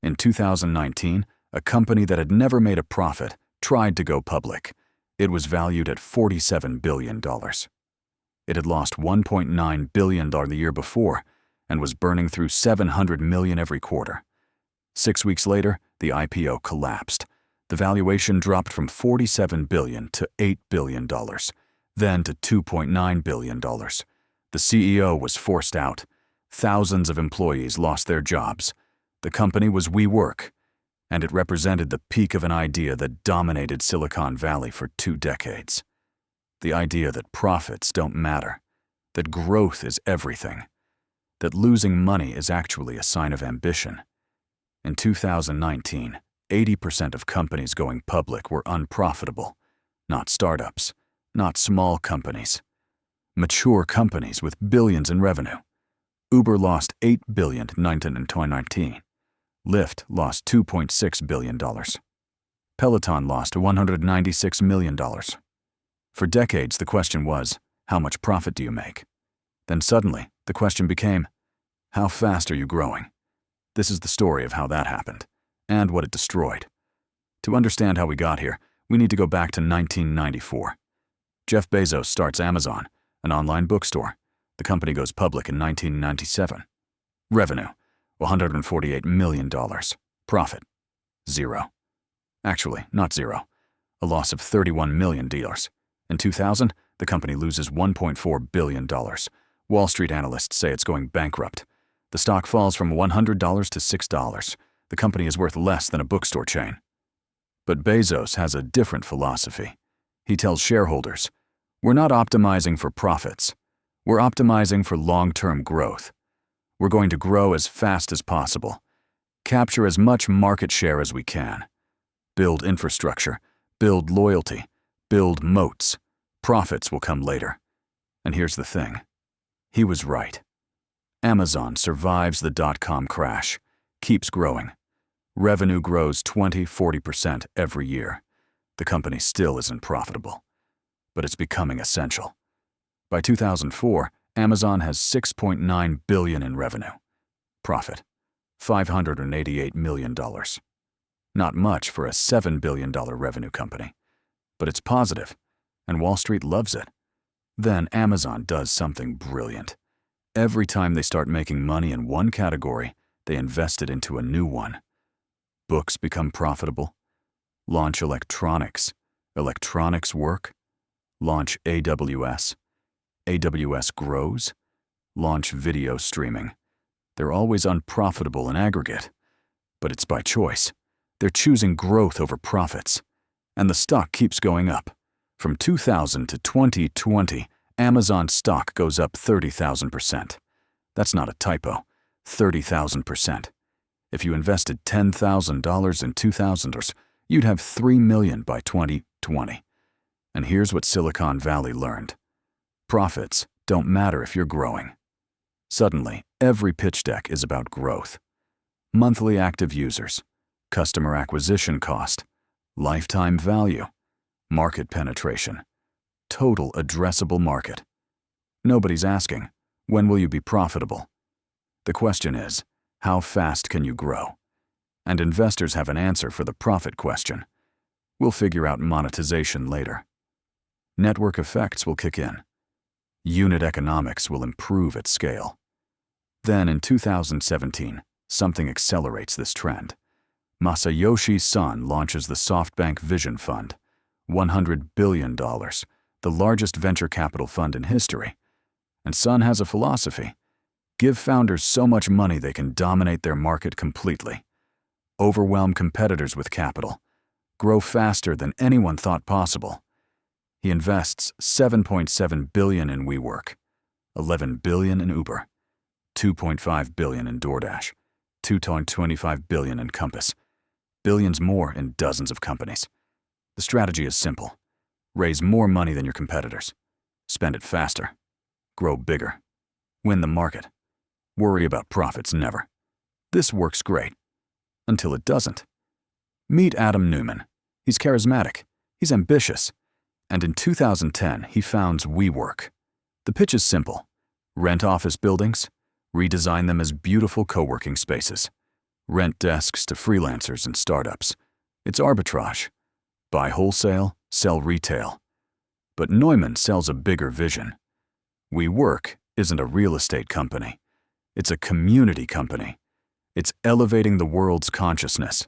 In 2019, a company that had never made a profit tried to go public. It was valued at $47 billion. It had lost $1.9 billion the year before and was burning through $700 million every quarter. 6 weeks later, the IPO collapsed. The valuation dropped from $47 billion to $8 billion, then to $2.9 billion. The CEO was forced out. Thousands of employees lost their jobs. The company was WeWork, and it represented the peak of an idea that dominated Silicon Valley for 2 decades. The idea that profits don't matter, that growth is everything, that losing money is actually a sign of ambition. In 2019, 80% of companies going public were unprofitable, not startups, not small companies, mature companies with billions in revenue. Uber lost $8 billion in 2019. Lyft lost $2.6 billion. Peloton lost $196 million. For decades, the question was, how much profit do you make? Then suddenly, the question became, how fast are you growing? This is the story of how that happened, and what it destroyed. To understand how we got here, we need to go back to 1994. Jeff Bezos starts Amazon, an online bookstore. The company goes public in 1997. Revenue, $148 million. Profit, zero. Actually, not zero. A loss of $31 million. In 2000, the company loses $1.4 billion. Wall Street analysts say it's going bankrupt. The stock falls from $100 to $6. The company is worth less than a bookstore chain. But Bezos has a different philosophy. He tells shareholders, we're not optimizing for profits. We're optimizing for long-term growth. We're going to grow as fast as possible, capture as much market share as we can, build infrastructure, build loyalty, build moats. Profits will come later. And here's the thing. He was right. Amazon survives the dot-com crash, keeps growing. Revenue grows 20–40% every year. The company still isn't profitable, but it's becoming essential. By 2004, Amazon has $6.9 billion in revenue. Profit, $588 million. Not much for a $7 billion revenue company, but it's positive, and Wall Street loves it. Then Amazon does something brilliant. Every time they start making money in one category, they invest it into a new one. Books become profitable. Launch electronics. Electronics work. Launch AWS. AWS grows. Launch video streaming. They're always unprofitable in aggregate, but it's by choice. They're choosing growth over profits, and the stock keeps going up. From 2000 to 2020, Amazon stock goes up 30,000%. That's not a typo, 30,000%. If you invested $10,000 in 2000, you'd have $3 million by 2020. And here's what Silicon Valley learned. Profits don't matter if you're growing. Suddenly, every pitch deck is about growth. Monthly active users, customer acquisition cost, lifetime value, market penetration, total addressable market. Nobody's asking, when will you be profitable? The question is, how fast can you grow? And investors have an answer for the profit question. We'll figure out monetization later. Network effects will kick in. Unit economics will improve at scale. Then in 2017, something accelerates this trend. Masayoshi Son launches the SoftBank Vision Fund, $100 billion, the largest venture capital fund in history. And Son has a philosophy. Give founders so much money they can dominate their market completely. Overwhelm competitors with capital. Grow faster than anyone thought possible. He invests $7.7 billion in WeWork, $11 billion in Uber, $2.5 billion in DoorDash, $2.25 billion in Compass, billions more in dozens of companies. The strategy is simple. Raise more money than your competitors. Spend it faster. Grow bigger. Win the market. Worry about profits never. This works great. Until it doesn't. Meet Adam Neumann. He's charismatic. He's ambitious. And in 2010, he founds WeWork. The pitch is simple. Rent office buildings, redesign them as beautiful co-working spaces. Rent desks to freelancers and startups. It's arbitrage. Buy wholesale, sell retail. But Neumann sells a bigger vision. WeWork isn't a real estate company. It's a community company. It's elevating the world's consciousness.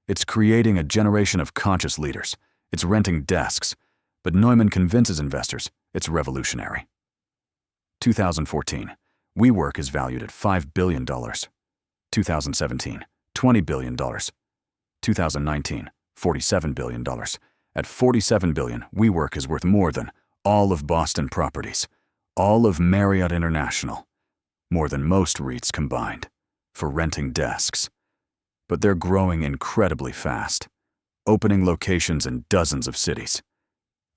It's creating a generation of conscious leaders. It's renting desks. But Neumann convinces investors it's revolutionary. 2014. WeWork is valued at $5 billion. 2017, $20 billion. 2019, $47 billion. At $47 billion, WeWork is worth more than all of Boston Properties, all of Marriott International, more than most REITs combined, for renting desks. But they're growing incredibly fast, opening locations in dozens of cities,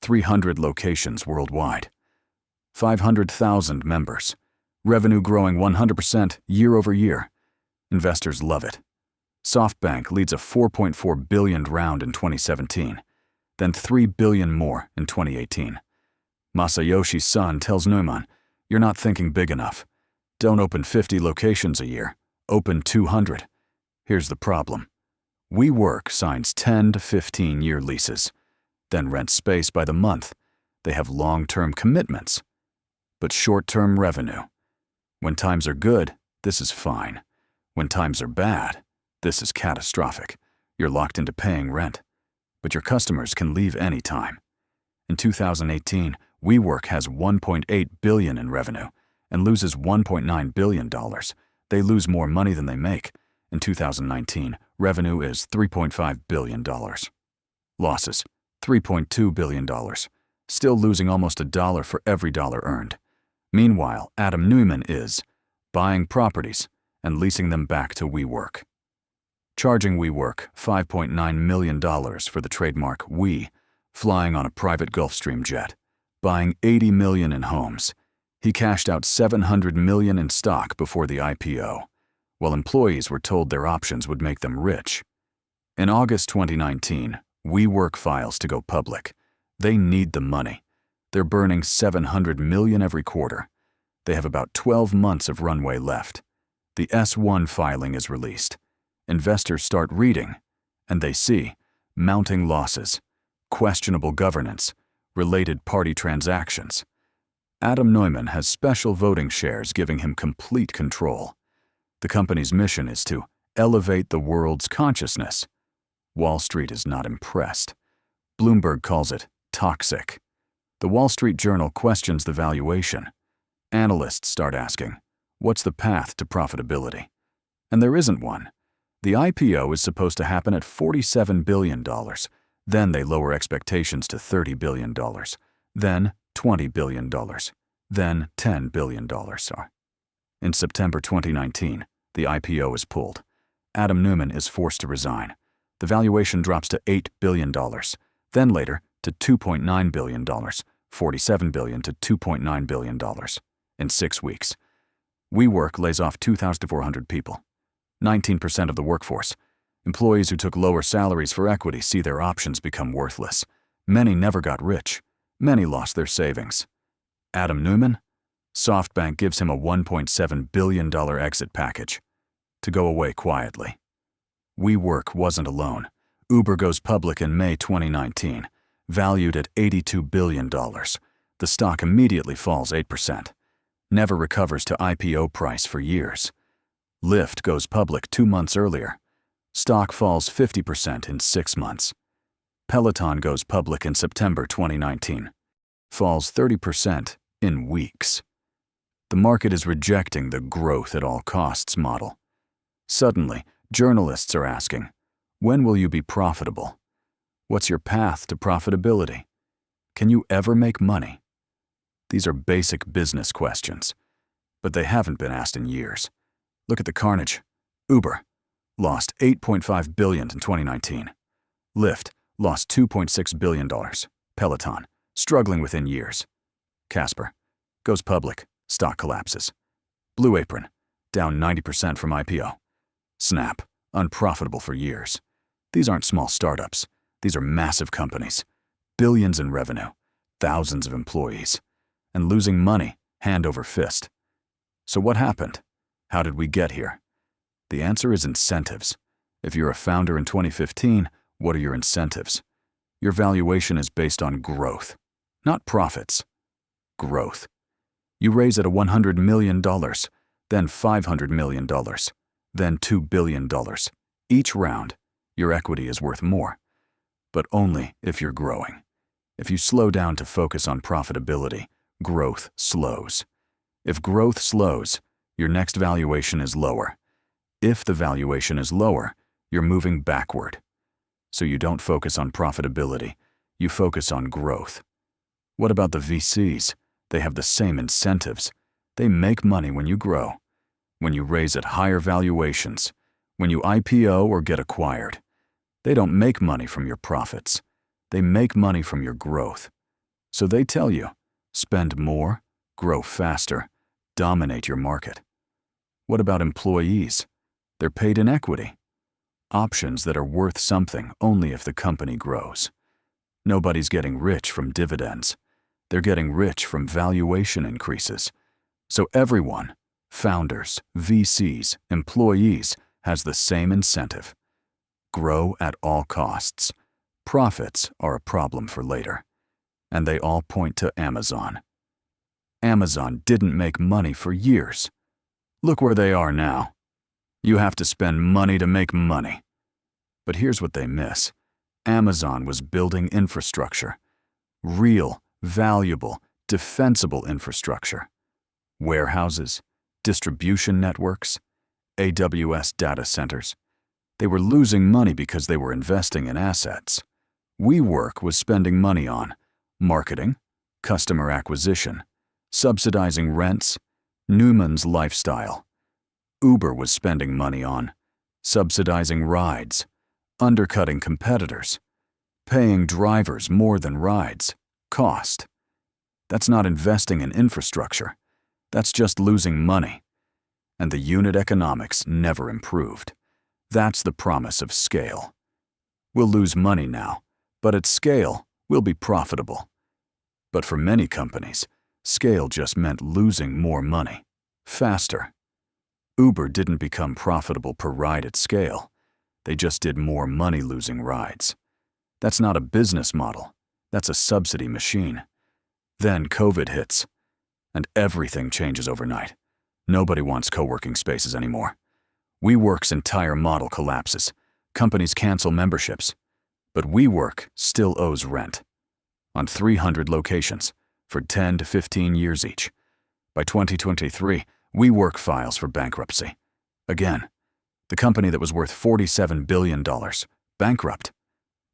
300 locations worldwide, 500,000 members, revenue growing 100% year over year. Investors love it. SoftBank leads a $4.4 billion round in 2017, then $3 billion more in 2018. Masayoshi Son tells Neumann, "You're not thinking big enough. Don't open 50 locations a year. Open 200. Here's the problem. WeWork signs 10 to 15-year leases, then rents space by the month. They have long-term commitments, but short-term revenue. When times are good, this is fine. When times are bad, this is catastrophic. You're locked into paying rent, but your customers can leave any time." In 2018, WeWork has $1.8 billion in revenue and loses $1.9 billion. They lose more money than they make. In 2019, revenue is $3.5 billion. Losses, $3.2 billion. Still losing almost $1 for every dollar earned. Meanwhile, Adam Neumann is buying properties and leasing them back to WeWork. Charging WeWork $5.9 million for the trademark We, flying on a private Gulfstream jet, buying $80 million in homes. He cashed out $700 million in stock before the IPO, while employees were told their options would make them rich. In August 2019, WeWork files to go public. They need the money. They're burning $700 million every quarter. They have about 12 months of runway left. The S-1 filing is released. Investors start reading, and they see mounting losses, questionable governance, related party transactions. Adam Neumann has special voting shares giving him complete control. The company's mission is to elevate the world's consciousness. Wall Street is not impressed. Bloomberg calls it toxic. The Wall Street Journal questions the valuation. Analysts start asking, what's the path to profitability? And there isn't one. The IPO is supposed to happen at $47 billion. Then they lower expectations to $30 billion. Then $20 billion. Then $10 billion. In September 2019, the IPO is pulled. Adam Neumann is forced to resign. The valuation drops to $8 billion. Then later to $2.9 billion, $47 billion to $2.9 billion in 6 weeks. WeWork lays off 2,400 people, 19% of the workforce. Employees who took lower salaries for equity see their options become worthless. Many never got rich. Many lost their savings. Adam Neumann? SoftBank gives him a $1.7 billion exit package to go away quietly. WeWork wasn't alone. Uber goes public in May 2019, valued at $82 billion. The stock immediately falls 8%, never recovers to IPO price for years. Lyft goes public 2 months earlier. Stock falls 50% in 6 months. Peloton goes public in September 2019, falls 30% in weeks. The market is rejecting the growth at all costs model. Suddenly, journalists are asking, when will you be profitable? What's your path to profitability? Can you ever make money? These are basic business questions, but they haven't been asked in years. Look at the carnage. Uber lost $8.5 billion in 2019. Lyft lost $2.6 billion. Peloton struggling within years. Casper goes public, stock collapses. Blue Apron down 90% from IPO. Snap unprofitable for years. These aren't small startups. These are massive companies. Billions in revenue, thousands of employees, and losing money hand over fist. So what happened? How did we get here? The answer is incentives. If you're a founder in 2015, what are your incentives? Your valuation is based on growth, not profits. Growth. You raise at $100 million, then $500 million, then $2 billion. Each round, your equity is worth more, but only if you're growing. If you slow down to focus on profitability, growth slows. If growth slows, your next valuation is lower. If the valuation is lower, you're moving backward. So you don't focus on profitability, you focus on growth. What about the VCs? They have the same incentives. They make money when you grow, when you raise at higher valuations, when you IPO or get acquired. They don't make money from your profits. They make money from your growth. So they tell you, spend more, grow faster, dominate your market. What about employees? They're paid in equity. Options that are worth something only if the company grows. Nobody's getting rich from dividends. They're getting rich from valuation increases. So everyone, founders, VCs, employees, has the same incentive. Grow at all costs. Profits are a problem for later. And they all point to Amazon. Amazon didn't make money for years. Look where they are now. You have to spend money to make money. But here's what they miss. Amazon was building infrastructure. Real, valuable, defensible infrastructure. Warehouses, distribution networks, AWS data centers. They were losing money because they were investing in assets. WeWork was spending money on marketing, customer acquisition, subsidizing rents, Newman's lifestyle. Uber was spending money on subsidizing rides, undercutting competitors, paying drivers more than rides, cost. That's not investing in infrastructure. That's just losing money. And the unit economics never improved. That's the promise of scale. We'll lose money now, but at scale, we'll be profitable. But for many companies, scale just meant losing more money, faster. Uber didn't become profitable per ride at scale. They just did more money losing rides. That's not a business model. That's a subsidy machine. Then COVID hits, and everything changes overnight. Nobody wants co-working spaces anymore. WeWork's entire model collapses. Companies cancel memberships. But WeWork still owes rent. On 300 locations, for 10 to 15 years each. By 2023, WeWork files for bankruptcy. Again, the company that was worth $47 billion, bankrupt.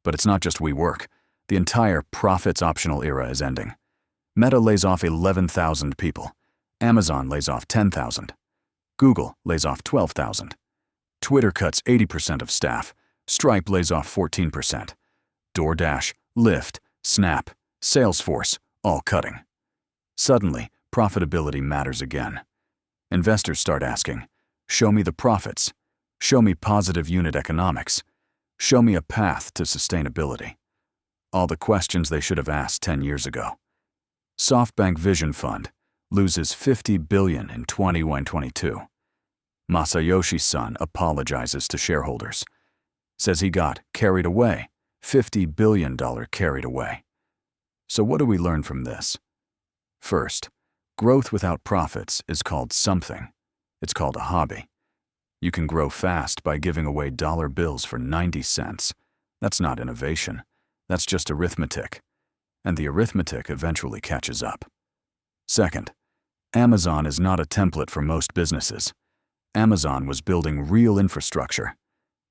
But it's not just WeWork. The entire profits-optional era is ending. Meta lays off 11,000 people. Amazon lays off 10,000. Google lays off 12,000. Twitter cuts 80% of staff. Stripe lays off 14%. DoorDash, Lyft, Snap, Salesforce, all cutting. Suddenly, profitability matters again. Investors start asking, show me the profits. Show me positive unit economics. Show me a path to sustainability. All the questions they should have asked 10 years ago. SoftBank Vision Fund loses $50 billion in 2022. Masayoshi Son apologizes to shareholders. Says he got carried away, $50 billion carried away. So what do we learn from this? First, growth without profits is called something. It's called a hobby. You can grow fast by giving away dollar bills for 90 cents. That's not innovation. That's just arithmetic. And the arithmetic eventually catches up. Second, Amazon is not a template for most businesses. Amazon was building real infrastructure,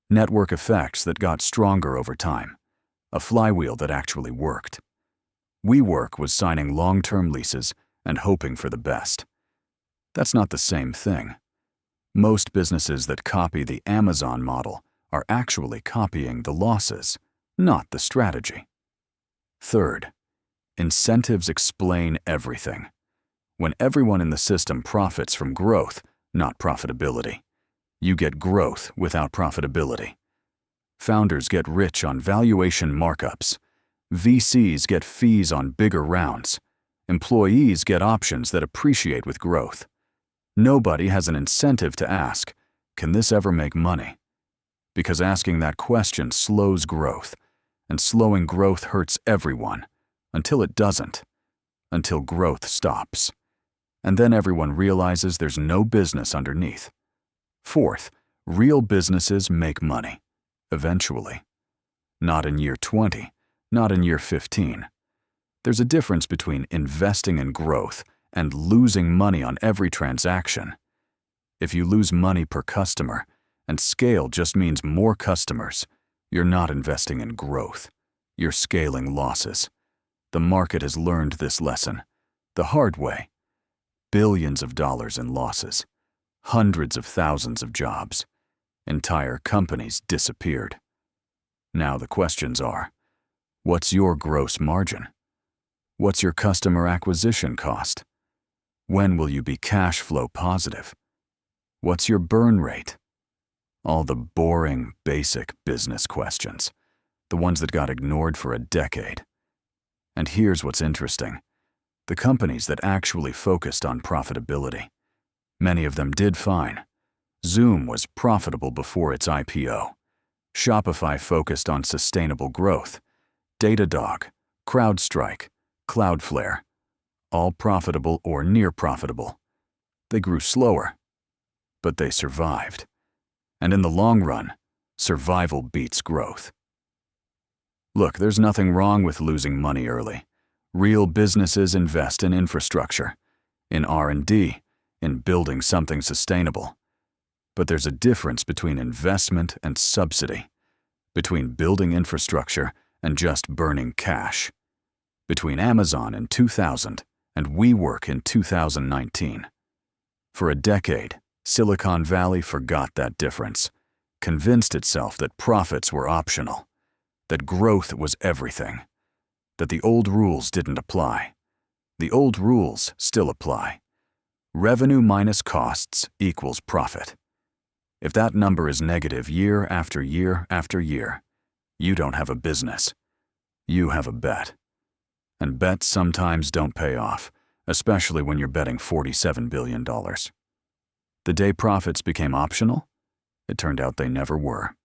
network effects that got stronger over time, a flywheel that actually worked. WeWork was signing long-term leases and hoping for the best. That's not the same thing. Most businesses that copy the Amazon model are actually copying the losses, not the strategy. Third, incentives explain everything. When everyone in the system profits from growth, not profitability, you get growth without profitability. Founders get rich on valuation markups. VCs get fees on bigger rounds. Employees get options that appreciate with growth. Nobody has an incentive to ask, Can this ever make money? Because asking that question slows growth, and slowing growth hurts everyone, until it doesn't, until growth stops. And then everyone realizes there's no business underneath. Fourth, real businesses make money, eventually. Not in year 20, not in year 15. There's a difference between investing in growth and losing money on every transaction. If you lose money per customer, and scale just means more customers, you're not investing in growth. You're scaling losses. The market has learned this lesson, the hard way. Billions of dollars in losses, hundreds of thousands of jobs, entire companies disappeared. Now the questions are, what's your gross margin? What's your customer acquisition cost? When will you be cash flow positive? What's your burn rate? All the boring, basic business questions, the ones that got ignored for a decade. And here's what's interesting. The companies that actually focused on profitability, many of them did fine. Zoom was profitable before its IPO. Shopify focused on sustainable growth. Datadog, CrowdStrike, Cloudflare, all profitable or near profitable. They grew slower, but they survived. And in the long run, survival beats growth. Look, there's nothing wrong with losing money early. Real businesses invest in infrastructure, in R&D, in building something sustainable. But there's a difference between investment and subsidy, between building infrastructure and just burning cash, between Amazon in 2000 and WeWork in 2019. For a decade, Silicon Valley forgot that difference, convinced itself that profits were optional, that growth was everything, that the old rules didn't apply. The old rules still apply. Revenue minus costs equals profit. If that number is negative year after year after year, you don't have a business. You have a bet. And bets sometimes don't pay off, especially when you're betting $47 billion. The day profits became optional, it turned out they never were.